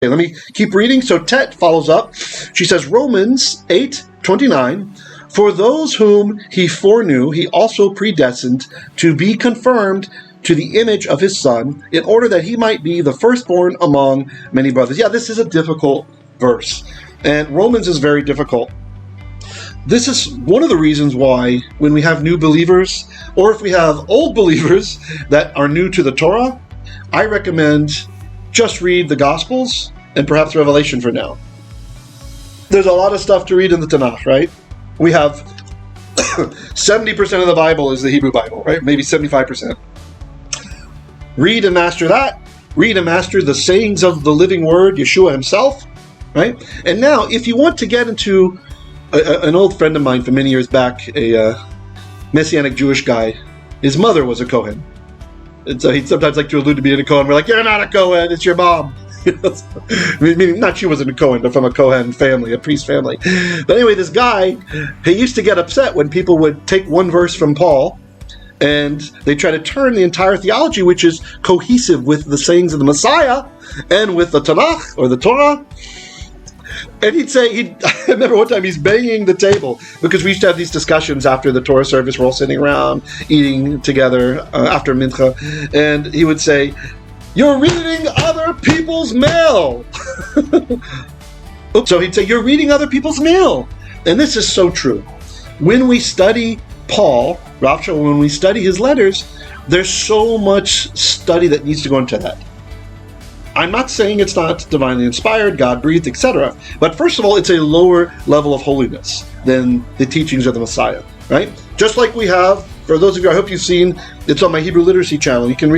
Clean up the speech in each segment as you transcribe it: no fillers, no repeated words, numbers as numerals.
Okay, let me keep reading. So Tet follows up. She says, Romans 8:29, for those whom he foreknew, he also predestined to be conformed to the image of his Son, in order that he might be the firstborn among many brothers. Yeah, this is a difficult verse. And Romans is very difficult. This is one of the reasons why when we have new believers, or if we have old believers that are new to the Torah, I recommend just read the Gospels and perhaps Revelation for now. There's a lot of stuff to read in the Tanakh, right? We have 70% of the Bible is the Hebrew Bible, right? Maybe 75%. Read and master that. Read and master the sayings of the living word, Yeshua himself, right? And now, if you want to get into an old friend of mine from many years back, a Messianic Jewish guy, his mother was a Kohen. And so he'd sometimes like to allude to being a Kohen. We're like, you're not a Kohen, it's your mom. Meaning, not she wasn't a Kohen, but from a Kohen family, a priest family. But anyway, this guy, he used to get upset when people would take one verse from Paul and they try to turn the entire theology, which is cohesive with the sayings of the Messiah and with the Tanakh or the Torah. And he'd say, I remember one time he's banging the table, because we used to have these discussions after the Torah service. We're all sitting around eating together after Mincha. And he would say, you're reading other people's mail. So he'd say, you're reading other people's mail. And this is so true. When we study Paul, Rav Shaul, when we study his letters, there's so much study that needs to go into that. I'm not saying it's not divinely inspired, God-breathed, etc. But first of all, it's a lower level of holiness than the teachings of the Messiah, right? Just like we have, for those of you, I hope you've seen, it's on my Hebrew Literacy channel. You can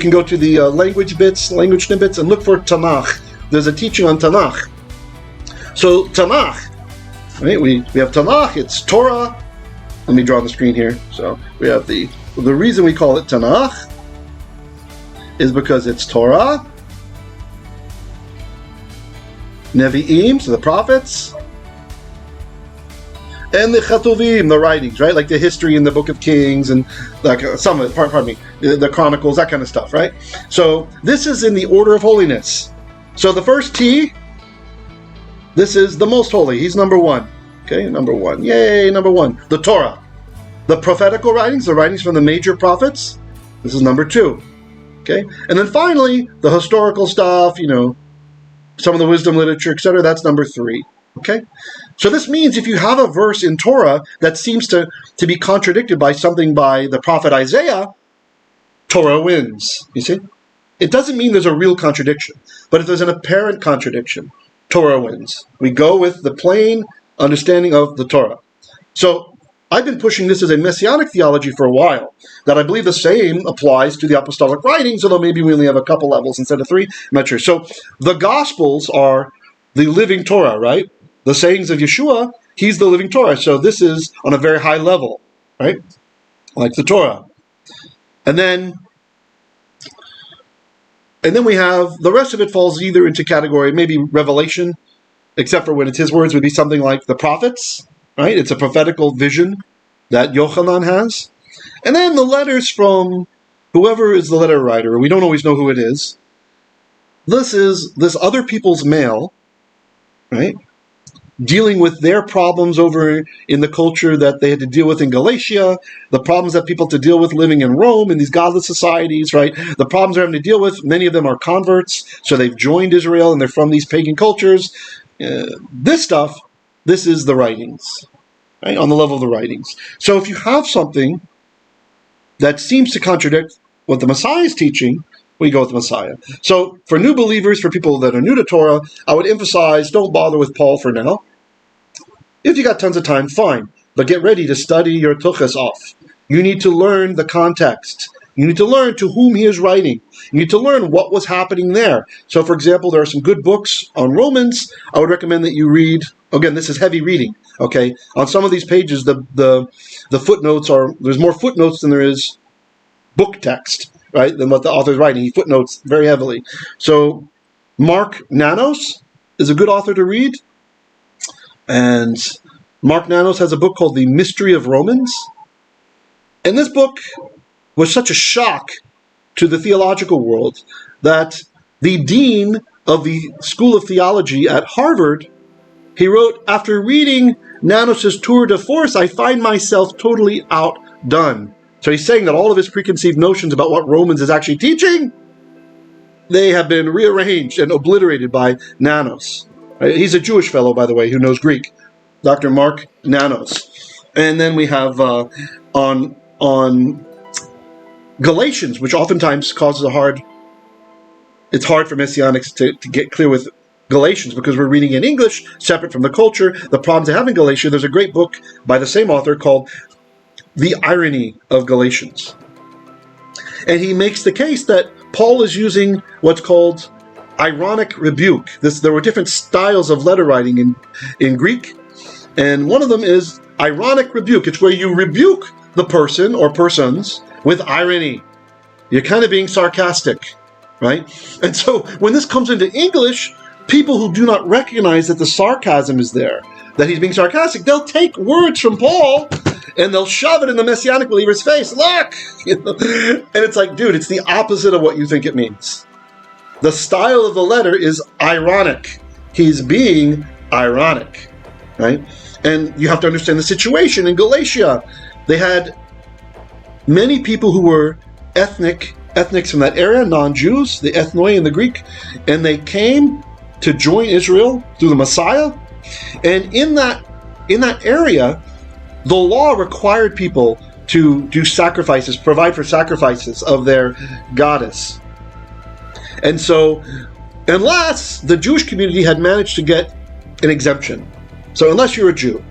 go to the language snippets, and look for TaNaKH. There's a teaching on TaNaKH. So TaNaKH, right? We have TaNaKH, it's Torah. Let me draw on the screen here. So we have the reason we call it TaNaKH is because it's Torah, Nevi'im, so the prophets, and the chatuvim, the writings, right? Like the history in the Book of Kings and like some of it, pardon me, the Chronicles, that kind of stuff, right? So this is in the order of holiness. So the first T, this is the most holy. He's number one. Okay, number one. Yay, number one. The Torah. The prophetical writings, the writings from the major prophets, this is number two. Okay, and then finally, the historical stuff, some of the wisdom literature, etc., that's number three. Okay? So this means if you have a verse in Torah that seems to be contradicted by something by the prophet Isaiah, Torah wins. You see? It doesn't mean there's a real contradiction. But if there's an apparent contradiction, Torah wins. We go with the plain understanding of the Torah. So I've been pushing this as a messianic theology for a while, that I believe the same applies to the apostolic writings, although maybe we only have a couple levels instead of three. I'm not sure. So the Gospels are the living Torah, right? The sayings of Yeshua, he's the living Torah. So this is on a very high level, right? Like the Torah. And then we have, the rest of it falls either into category, maybe Revelation, except for when it's his words, would be something like the prophets, right? It's a prophetical vision that Yochanan has. And then the letters from whoever is the letter writer, we don't always know who it is. This is this other people's mail, right? Dealing with their problems over in the culture that they had to deal with in Galatia, the problems that people had to deal with living in Rome in these godless societies, right? The problems they're having to deal with, many of them are converts, so they've joined Israel and they're from these pagan cultures. This stuff, this is the writings, right? On the level of the writings. So if you have something that seems to contradict what the Messiah is teaching, we go with the Messiah. So for new believers, for people that are new to Torah, I would emphasize, don't bother with Paul for now. If you got tons of time, fine. But get ready to study your tuchas off. You need to learn the context. You need to learn to whom he is writing. You need to learn what was happening there. So for example, there are some good books on Romans. I would recommend that you read, again, this is heavy reading, okay? On some of these pages, the footnotes are, there's more footnotes than there is book text, right, than what the author is writing. He footnotes very heavily. So Mark Nanos is a good author to read. And Mark Nanos has a book called The Mystery of Romans. And this book was such a shock to the theological world that the dean of the School of Theology at Harvard, he wrote, after reading Nanos' tour de force, I find myself totally outdone. So he's saying that all of his preconceived notions about what Romans is actually teaching, they have been rearranged and obliterated by Nanos. He's a Jewish fellow, by the way, who knows Greek, Dr. Mark Nanos. And then we have on Galatians, which oftentimes causes it's hard for Messianics to get clear with Galatians because we're reading in English, separate from the culture, the problems they have in Galatia. There's a great book by the same author called The Irony of Galatians. And he makes the case that Paul is using what's called ironic rebuke. There were different styles of letter writing in Greek, and one of them is ironic rebuke. It's where you rebuke the person or persons with irony. You're kind of being sarcastic, right? And so when this comes into English, people who do not recognize that the sarcasm is there, that he's being sarcastic, they'll take words from Paul and they'll shove it in the Messianic believer's face. Look! And it's like, dude, it's the opposite of what you think it means. The style of the letter is ironic. He's being ironic, right? And you have to understand the situation in Galatia. They had many people who were ethnics from that area, non-Jews, the ethnoi in the Greek, and they came to join Israel through the Messiah. And in that area, the law required people to do sacrifices, provide for sacrifices of their goddess. And so, unless the Jewish community had managed to get an exemption, so unless you're a Jew.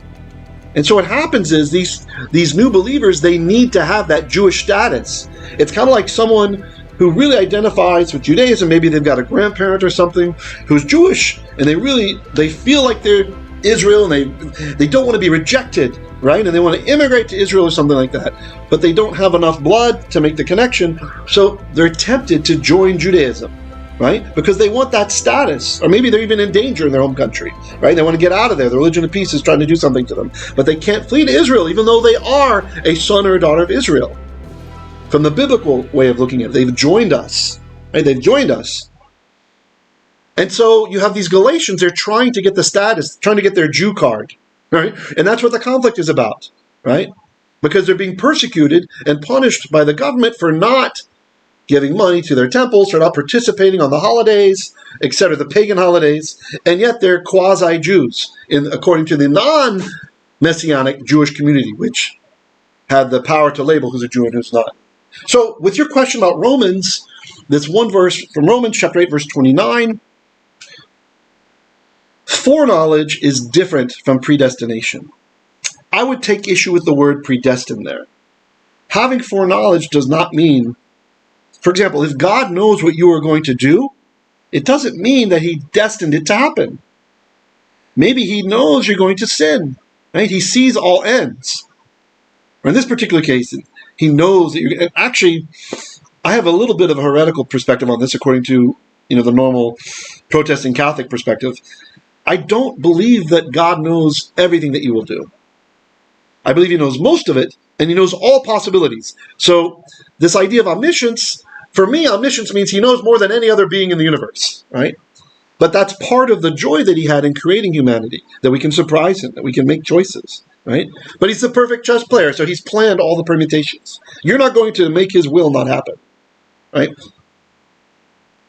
And so what happens is these new believers, they need to have that Jewish status. It's kind of like someone who really identifies with Judaism. Maybe they've got a grandparent or something who's Jewish, and they feel like they're Israel, and they don't want to be rejected, right? And they want to immigrate to Israel or something like that. But they don't have enough blood to make the connection, so they're tempted to join Judaism, right? Because they want that status, or maybe they're even in danger in their home country, right? They want to get out of there. The religion of peace is trying to do something to them. But they can't flee to Israel, even though they are a son or a daughter of Israel. From the biblical way of looking at it, they've joined us, right? They've joined us. And so you have these Galatians, they're trying to get the status, trying to get their Jew card, right? And that's what the conflict is about, right? Because they're being persecuted and punished by the government for not giving money to their temples, for not participating on the holidays, etc., the pagan holidays, and yet they're quasi-Jews, according to the non-Messianic Jewish community, which had the power to label who's a Jew and who's not. So, with your question about Romans, this one verse from Romans chapter 8, verse 29, foreknowledge is different from predestination. I would take issue with the word predestined there. Having foreknowledge does not mean, for example, if God knows what you are going to do, it doesn't mean that he destined it to happen. Maybe he knows you're going to sin, right? He sees all ends. Or in this particular case, he knows that you're... Actually, I have a little bit of a heretical perspective on this, according to the normal protesting Catholic perspective. I don't believe that God knows everything that you will do. I believe he knows most of it, and he knows all possibilities. So this idea of omniscience, for me, omniscience means he knows more than any other being in the universe, right? But that's part of the joy that he had in creating humanity, that we can surprise him, that we can make choices, right? But he's the perfect chess player, so he's planned all the permutations. You're not going to make his will not happen, right?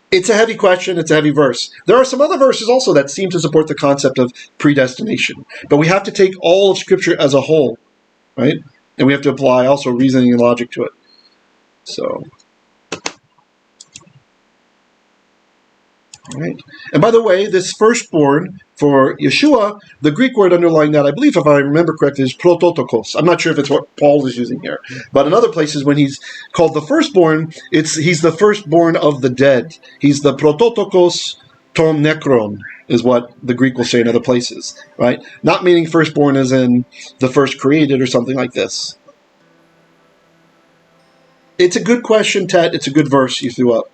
It's a heavy question, it's a heavy verse. There are some other verses also that seem to support the concept of predestination, but we have to take all of Scripture as a whole, right? And we have to apply also reasoning and logic to it. So... Right. And by the way, this firstborn for Yeshua, the Greek word underlying that, I believe, if I remember correctly, is prototokos. I'm not sure if it's what Paul is using here. But in other places, when he's called the firstborn, he's the firstborn of the dead. He's the prototokos ton nekron, is what the Greek will say in other places. Right? Not meaning firstborn as in the first created or something like this. It's a good question, Ted. It's a good verse you threw up.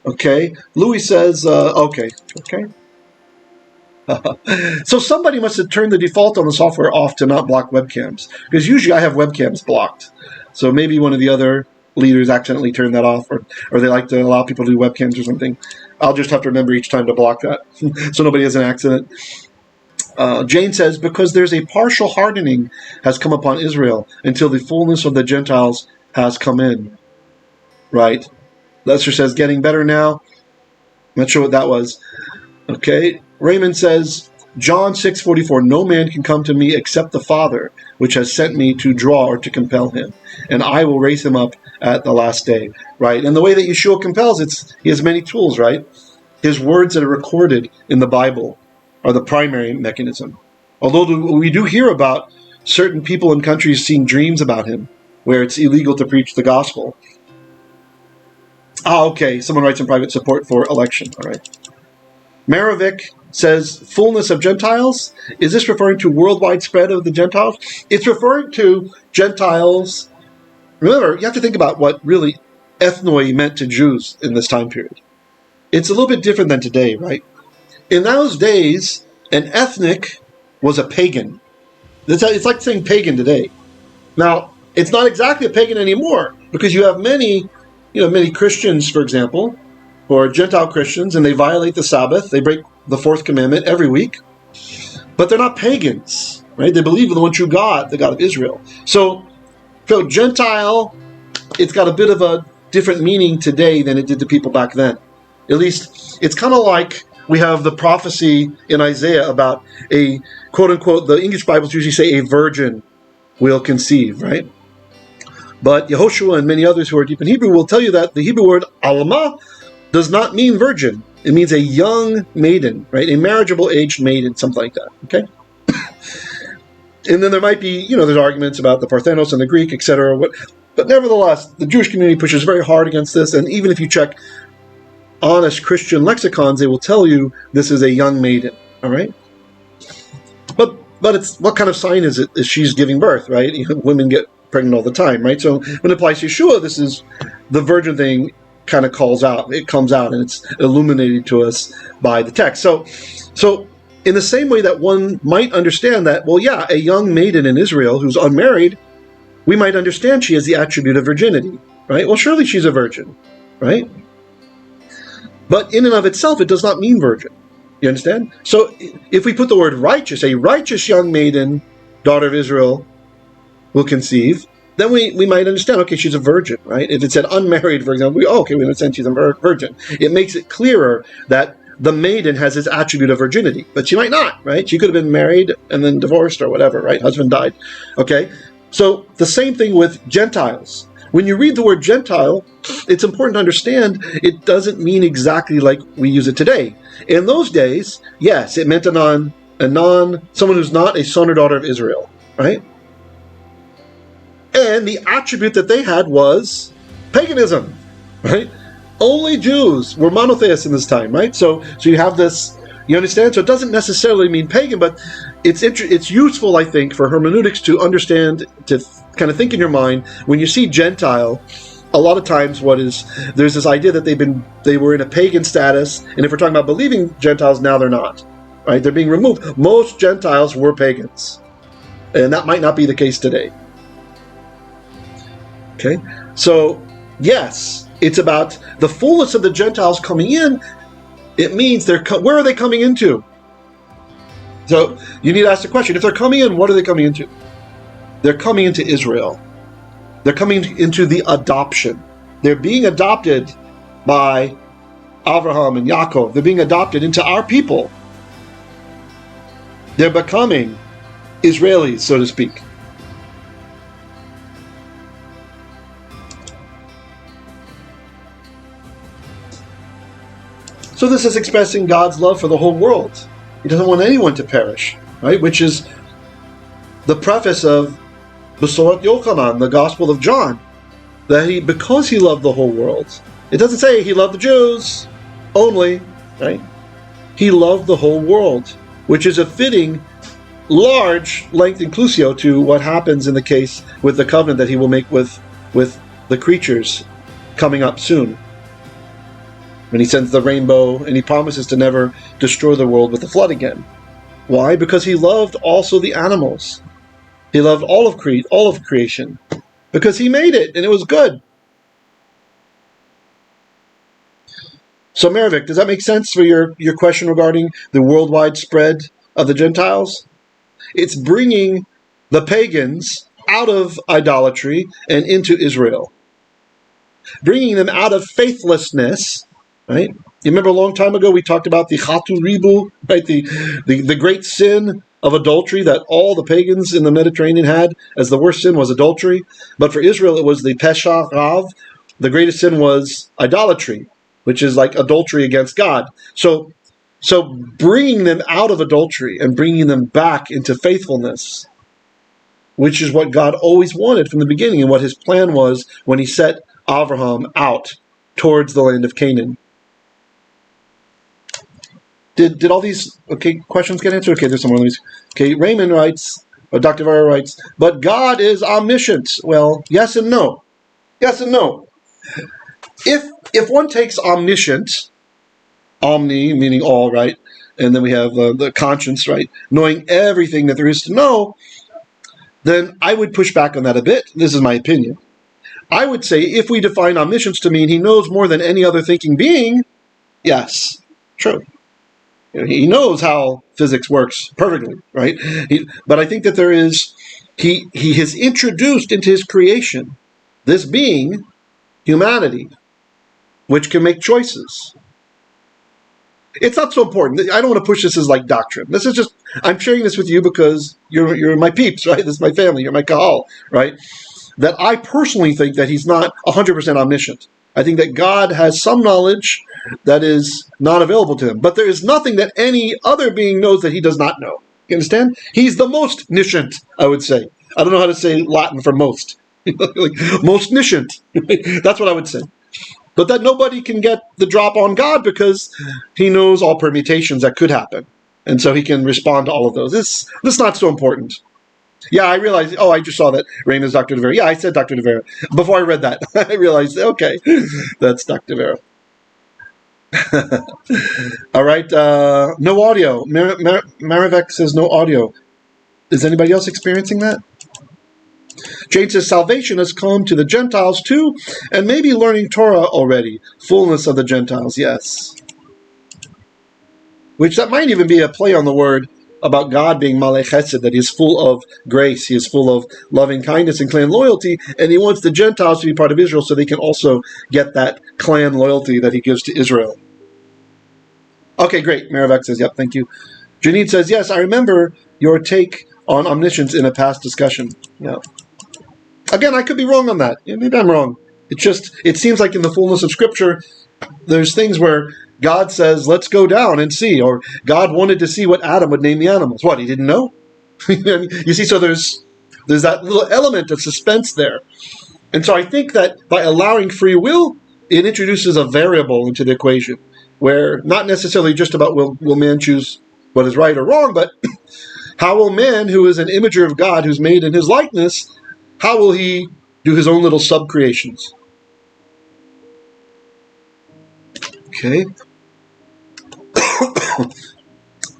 Okay, Louis says, okay. So somebody must have turned the default on the software off to not block webcams, because usually I have webcams blocked. So maybe one of the other leaders accidentally turn that off, or they like to allow people to do webcams or something. I'll just have to remember each time to block that so nobody has an accident. Jane says, because there's a partial hardening has come upon Israel until the fullness of the Gentiles has come in. Right. Lester says, getting better now. I'm not sure what that was. Okay. Raymond says, John 6:44, no man can come to me except the Father, which has sent me to draw or to compel him, and I will raise him up at the last day. Right. And the way that Yeshua compels, he has many tools, right? His words that are recorded in the Bible are the primary mechanism. Although we do hear about certain people in countries seeing dreams about him, where it's illegal to preach the gospel. Okay. Someone writes in private, support for election. All right. Maravik says, fullness of Gentiles. Is this referring to worldwide spread of the Gentiles? It's referring to Gentiles. Remember, you have to think about what really ethnoi meant to Jews in this time period. It's a little bit different than today, right? In those days, an ethnic was a pagan. It's like saying pagan today. Now, it's not exactly a pagan anymore, because you have many Christians, for example, who are Gentile Christians, and they violate the Sabbath. They break the fourth commandment every week. But they're not pagans, right? They believe in the one true God, the God of Israel. So Gentile, it's got a bit of a different meaning today than it did to people back then. At least, it's kind of like we have the prophecy in Isaiah about a, quote-unquote, the English Bibles usually say a virgin will conceive, right? But Yehoshua and many others who are deep in Hebrew will tell you that the Hebrew word almah does not mean virgin. It means a young maiden, right? A marriageable aged maiden, something like that, okay? And then there might be, there's arguments about the Parthenos and the Greek, etc. But nevertheless, the Jewish community pushes very hard against this, and even if you check honest Christian lexicons, they will tell you this is a young maiden, all right? But it's, what kind of sign is it? Is she's giving birth, right? Women get pregnant all the time, right? So when it applies to Yeshua, this is the virgin thing kind of comes out, and it's illuminated to us by the text. So in the same way that one might understand that, well, yeah, a young maiden in Israel who's unmarried, we might understand she has the attribute of virginity, right? Well, surely she's a virgin, right? But in and of itself, it does not mean virgin. You understand? So if we put the word righteous, a righteous young maiden, daughter of Israel, will conceive, then we might understand, okay, she's a virgin, right? If it said unmarried, for example, we understand she's a virgin. It makes it clearer that the maiden has this attribute of virginity, but she might not, right? She could have been married and then divorced or whatever, right? Husband died, okay? So the same thing with Gentiles. When you read the word Gentile, it's important to understand it doesn't mean exactly like we use it today. In those days, yes, it meant someone who's not a son or daughter of Israel, right? And the attribute that they had was paganism, right? Only Jews were monotheists in this time, right? So you have this, you understand? So it doesn't necessarily mean pagan, but it's useful, I think, for hermeneutics to understand, to kind of think in your mind, when you see Gentile, a lot of times there's this idea that they were in a pagan status, and if we're talking about believing Gentiles, now they're not, right? They're being removed. Most Gentiles were pagans, and that might not be the case today. Okay, so yes, it's about the fullness of the Gentiles coming in. It means where are they coming into? So you need to ask the question, if they're coming in, what are they coming into? They're coming into Israel. They're coming into the adoption. They're being adopted by Abraham and Yaakov. They're being adopted into our people. They're becoming Israelis, so to speak. So this is expressing God's love for the whole world. He doesn't want anyone to perish, right? Which is the preface of Besorat Yochanan, the Gospel of John, that because he loved the whole world. It doesn't say he loved the Jews only, right? He loved the whole world, which is a fitting, large length inclusio to what happens in the case with the covenant that he will make with the creatures coming up soon. When he sends the rainbow and he promises to never destroy the world with the flood again. Why? Because he loved also the animals. He loved all of creation. Because he made it and it was good. So, Maravik, does that make sense for your question regarding the worldwide spread of the Gentiles? It's bringing the pagans out of idolatry and into Israel. Bringing them out of faithlessness, right? You remember a long time ago we talked about the chatu ribu, right? The great sin of adultery that all the pagans in the Mediterranean had, as the worst sin was adultery. But for Israel it was the pesha rav. The greatest sin was idolatry, which is like adultery against God. So bringing them out of adultery and bringing them back into faithfulness, which is what God always wanted from the beginning and what his plan was when he set Abraham out towards the land of Canaan. Did all these questions get answered? Okay, there's someone. Okay, Raymond writes, or Dr. Vera writes, but God is omniscient. Well, yes and no. Yes and no. If one takes omniscient, omni meaning all, right, and then we have the conscience, right, knowing everything that there is to know, then I would push back on that a bit. This is my opinion. I would say if we define omniscience to mean he knows more than any other thinking being, yes, true. He knows how physics works perfectly, right? But I think that he has introduced into his creation this being, humanity, which can make choices. It's not so important. I don't want to push this as like doctrine. This is just, I'm sharing this with you because you're my peeps, right? This is my family. You're my Kehal, right? That I personally think that he's not 100% omniscient. I think that God has some knowledge that is not available to him. But there is nothing that any other being knows that he does not know. You understand? He's the most niscient, I would say. I don't know how to say Latin for most. Like, most niscient. That's what I would say. But that nobody can get the drop on God because he knows all permutations that could happen. And so he can respond to all of those. This is not so important. Yeah, I realized, I just saw that Raymond's Dr. De Vera. Yeah, I said Dr. De Vera. Before I read that, I realized, okay, that's Dr. Vera. All right, no audio. Maravek says no audio. Is anybody else experiencing that? Jane says salvation has come to the Gentiles too, and maybe learning Torah already. Fullness of the Gentiles, yes. Which that might even be a play on the word about God being malei chesed, that he is full of grace, he is full of loving kindness and clan loyalty, and he wants the Gentiles to be part of Israel so they can also get that clan loyalty that he gives to Israel. Okay, great. Maravek says, yep, thank you. Janine says, yes, I remember your take on omniscience in a past discussion. Yeah. Again, I could be wrong on that. Yeah, maybe I'm wrong. It seems like in the fullness of Scripture, there's things where God says, let's go down and see. Or God wanted to see what Adam would name the animals. What, he didn't know? You see, so there's that little element of suspense there. And so I think that by allowing free will, it introduces a variable into the equation, where not necessarily just about will man choose what is right or wrong, but how will man, who is an imager of God, who's made in his likeness, how will he do his own little sub-creations? Okay.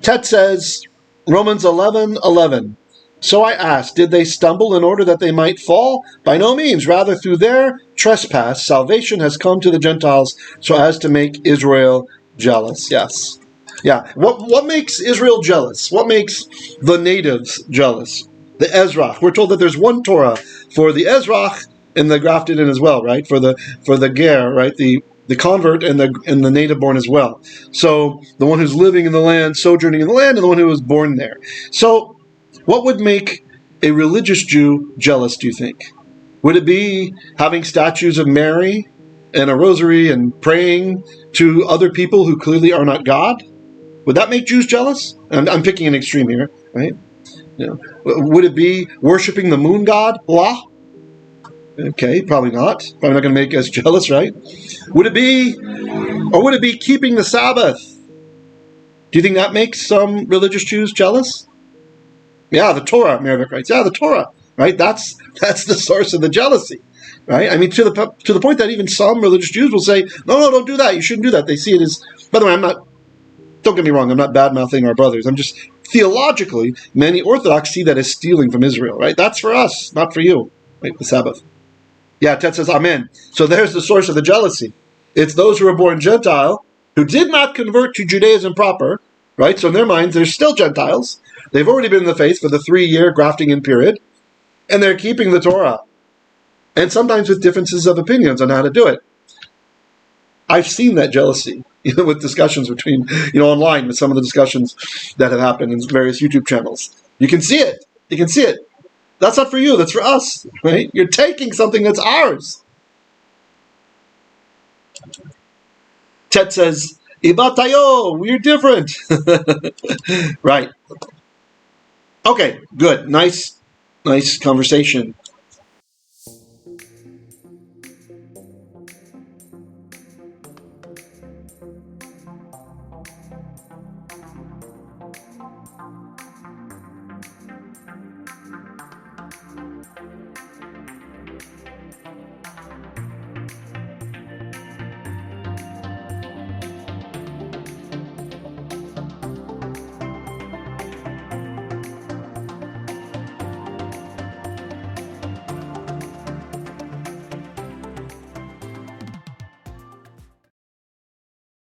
Tet says, Romans 11:11. So I asked, did they stumble in order that they might fall? By no means. Rather, through their trespass, salvation has come to the Gentiles so as to make Israel jealous. Yes. Yeah. What makes Israel jealous? What makes the natives jealous? The Ezrach. We're told that there's one Torah for the Ezrach and the grafted-in as well, right? For the ger, right? The convert and the native born as well. So the one who's living in the land, sojourning in the land, and the one who was born there. So what would make a religious Jew jealous, do you think? Would it be having statues of Mary and a rosary and praying to other people who clearly are not God? Would that make Jews jealous? I'm picking an extreme here, right? Would it be worshiping the moon god, Blah? Okay, probably not. Probably not going to make us jealous, right? Would it be keeping the Sabbath? Do you think that makes some religious Jews jealous? Yeah, the Torah, Maravik writes. Yeah, the Torah, right? That's the source of the jealousy, right? I mean, to the point that even some religious Jews will say, no, don't do that. You shouldn't do that. They see it as, by the way, don't get me wrong, I'm not bad-mouthing our brothers. I'm just, theologically, many Orthodox see that as stealing from Israel, right? That's for us, not for you, right? The Sabbath. Yeah, Ted says, Amen. So there's the source of the jealousy. It's those who are born Gentile who did not convert to Judaism proper, right? So in their minds, they're still Gentiles. They've already been in the faith for the 3-year grafting in period, and they're keeping the Torah. And sometimes with differences of opinions on how to do it. I've seen that jealousy, with discussions between, online with some of the discussions that have happened in various YouTube channels. You can see it. You can see it. That's not for you. That's for us, right? You're taking something that's ours. Tet says, Ibatayo, we're different. Right. Okay, good. Nice conversation.